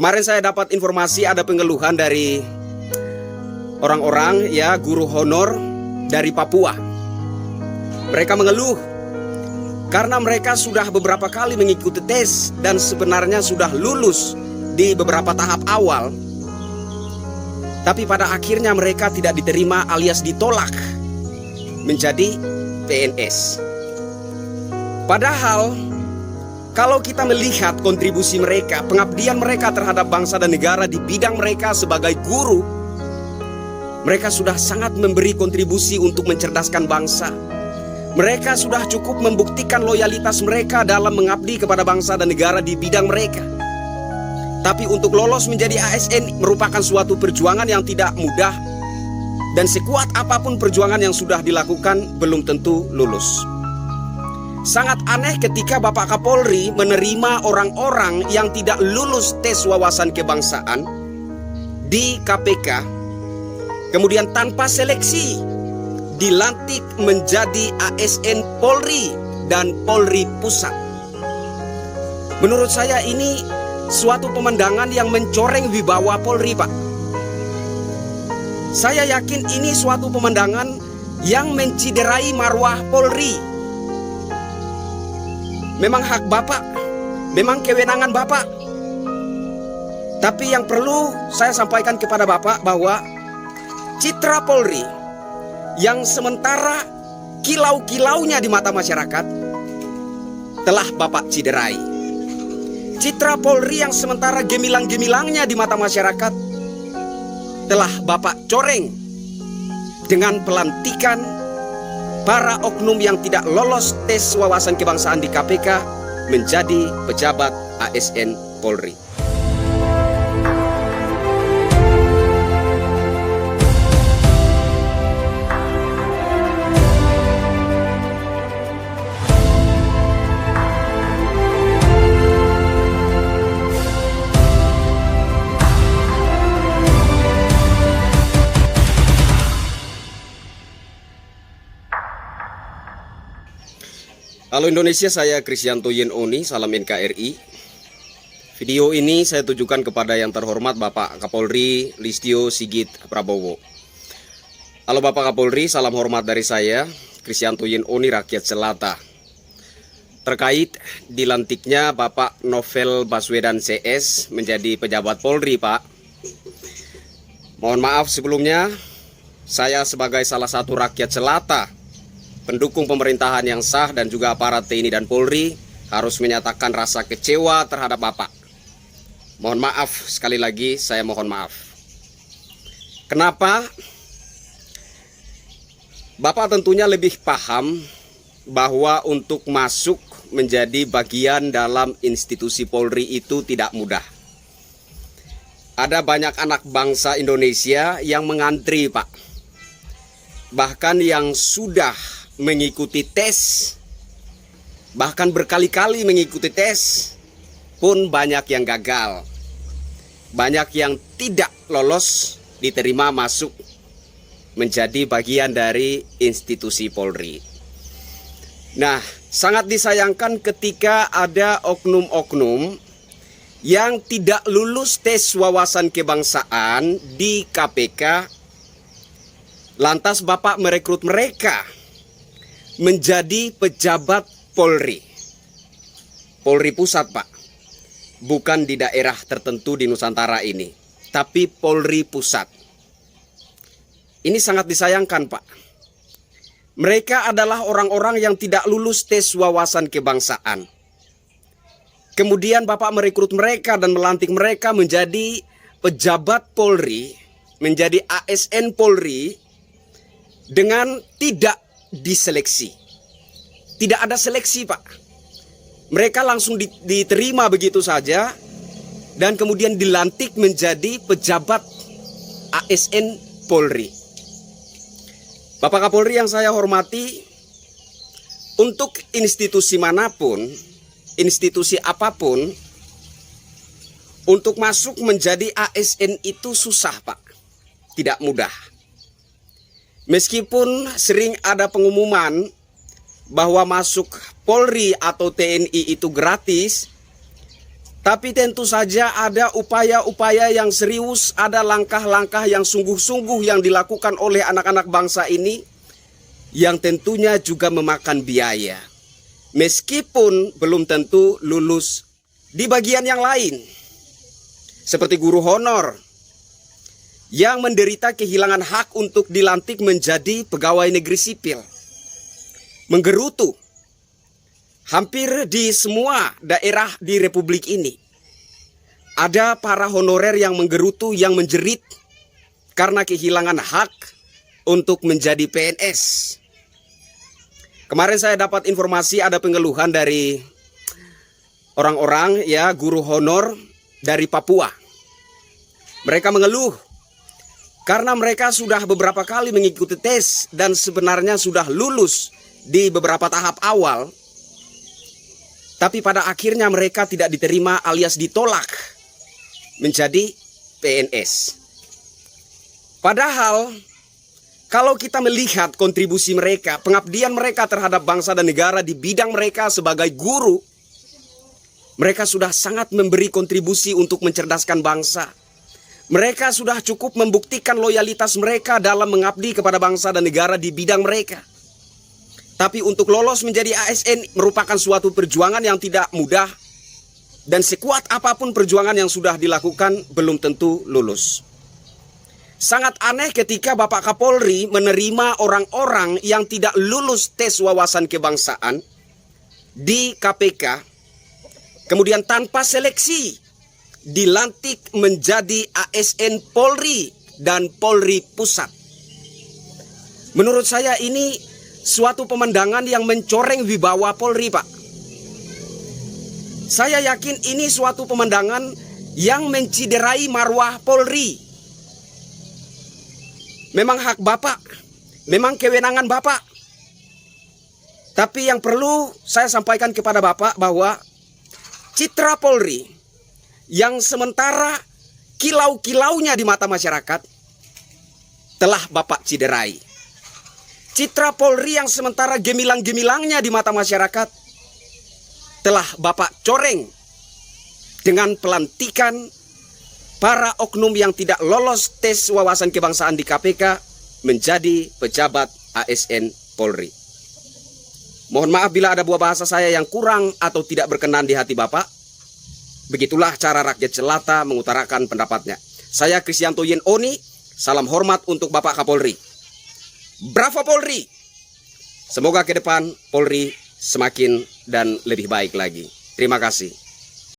Kemarin saya dapat informasi ada pengeluhan dari orang-orang guru honor dari Papua. Mereka mengeluh karena mereka sudah beberapa kali mengikuti tes dan sebenarnya sudah lulus di beberapa tahap awal. Tapi pada akhirnya mereka tidak diterima alias ditolak menjadi PNS. Padahal kalau kita melihat kontribusi mereka, pengabdian mereka terhadap bangsa dan negara di bidang mereka sebagai guru, mereka sudah sangat memberi kontribusi untuk mencerdaskan bangsa. Mereka sudah cukup membuktikan loyalitas mereka dalam mengabdi kepada bangsa dan negara di bidang mereka. Tapi untuk lolos menjadi ASN merupakan suatu perjuangan yang tidak mudah. Dan sekuat apapun perjuangan yang sudah dilakukan, belum tentu lulus. Sangat aneh ketika Bapak Kapolri menerima orang-orang yang tidak lulus tes wawasan kebangsaan di KPK, kemudian tanpa seleksi dilantik menjadi ASN Polri dan Polri Pusat. Menurut saya ini suatu pemandangan yang mencoreng wibawa Polri, Pak. Saya yakin ini suatu pemandangan yang menciderai marwah Polri. Memang hak Bapak, memang kewenangan Bapak. Tapi yang perlu saya sampaikan kepada Bapak bahwa citra Polri yang sementara kilau-kilaunya di mata masyarakat telah Bapak ciderai. Citra Polri yang sementara gemilang-gemilangnya di mata masyarakat telah Bapak coreng dengan pelantikan para oknum yang tidak lolos tes wawasan kebangsaan di KPK menjadi pejabat ASN Polri. Halo Indonesia, saya Kristianto Yen Oni, salam NKRI. Video ini saya tujukan kepada yang terhormat Bapak Kapolri Listio Sigit Prabowo. Halo Bapak Kapolri, salam hormat dari saya, Kristianto Yen Oni, rakyat Selata. Terkait dilantiknya Bapak Novel Baswedan CS menjadi pejabat Polri, Pak. Mohon maaf sebelumnya, saya sebagai salah satu rakyat Selata, pendukung pemerintahan yang sah dan juga aparat TNI dan Polri harus menyatakan rasa kecewa terhadap Bapak. Mohon maaf, sekali lagi saya mohon maaf. Kenapa? Bapak tentunya lebih paham bahwa untuk masuk menjadi bagian dalam institusi Polri itu tidak mudah. Ada banyak anak bangsa Indonesia yang mengantri, Pak. Bahkan yang sudah mengikuti tes, bahkan berkali-kali mengikuti tes pun banyak yang gagal, banyak yang tidak lolos diterima masuk menjadi bagian dari institusi Polri. Nah, sangat disayangkan ketika ada oknum-oknum yang tidak lulus tes wawasan kebangsaan di KPK, lantas Bapak merekrut mereka menjadi pejabat Polri. Polri Pusat, Pak. Bukan di daerah tertentu di Nusantara ini, tapi Polri Pusat. Ini sangat disayangkan, Pak. Mereka adalah orang-orang yang tidak lulus tes wawasan kebangsaan. Kemudian Bapak merekrut mereka dan melantik mereka menjadi pejabat Polri, menjadi ASN Polri dengan tidak diseleksi. Tidak ada seleksi, Pak. Mereka langsung diterima begitu saja dan kemudian dilantik menjadi pejabat ASN Polri. Bapak Kapolri yang saya hormati, untuk institusi manapun, institusi apapun, untuk masuk menjadi ASN itu susah, Pak. Tidak mudah. Meskipun sering ada pengumuman bahwa masuk Polri atau TNI itu gratis, Tapi tentu saja ada upaya-upaya yang serius, ada langkah-langkah yang sungguh-sungguh yang dilakukan oleh anak-anak bangsa ini yang tentunya juga memakan biaya. Meskipun belum tentu lulus di bagian yang lain. Seperti guru honor yang menderita kehilangan hak untuk dilantik menjadi pegawai negeri sipil. Menggerutu hampir di semua daerah di Republik ini. Ada para honorer yang menggerutu, yang menjerit karena kehilangan hak untuk menjadi PNS. Kemarin saya dapat informasi ada pengeluhan dari orang-orang guru honor dari Papua. Mereka mengeluh karena mereka sudah beberapa kali mengikuti tes dan sebenarnya sudah lulus di beberapa tahap awal. Tapi pada akhirnya mereka tidak diterima alias ditolak menjadi PNS. Padahal kalau kita melihat kontribusi mereka, pengabdian mereka terhadap bangsa dan negara di bidang mereka sebagai guru, mereka sudah sangat memberi kontribusi untuk mencerdaskan bangsa. Mereka sudah cukup membuktikan loyalitas mereka dalam mengabdi kepada bangsa dan negara di bidang mereka. Tapi untuk lolos menjadi ASN merupakan suatu perjuangan yang tidak mudah. Dan sekuat apapun perjuangan yang sudah dilakukan belum tentu lulus. Sangat aneh ketika Bapak Kapolri menerima orang-orang yang tidak lulus tes wawasan kebangsaan di KPK. Kemudian tanpa seleksi dilantik menjadi ASN Polri dan Polri Pusat. Menurut saya ini suatu pemandangan yang mencoreng wibawa Polri, Pak. Saya yakin ini suatu pemandangan yang menciderai marwah Polri. Memang hak Bapak, memang kewenangan Bapak. Tapi yang perlu saya sampaikan kepada Bapak bahwa citra Polri yang sementara kilau-kilaunya di mata masyarakat telah Bapak ciderai. Citra Polri yang sementara gemilang-gemilangnya di mata masyarakat telah Bapak coreng dengan pelantikan para oknum yang tidak lolos tes wawasan kebangsaan di KPK menjadi pejabat ASN Polri. Mohon maaf bila ada buah bahasa saya yang kurang atau tidak berkenan di hati Bapak. Begitulah cara rakyat jelata mengutarakan pendapatnya. Saya Kristianto Yen Oni, salam hormat untuk Bapak Kapolri. Bravo Polri! Semoga ke depan Polri semakin dan lebih baik lagi. Terima kasih.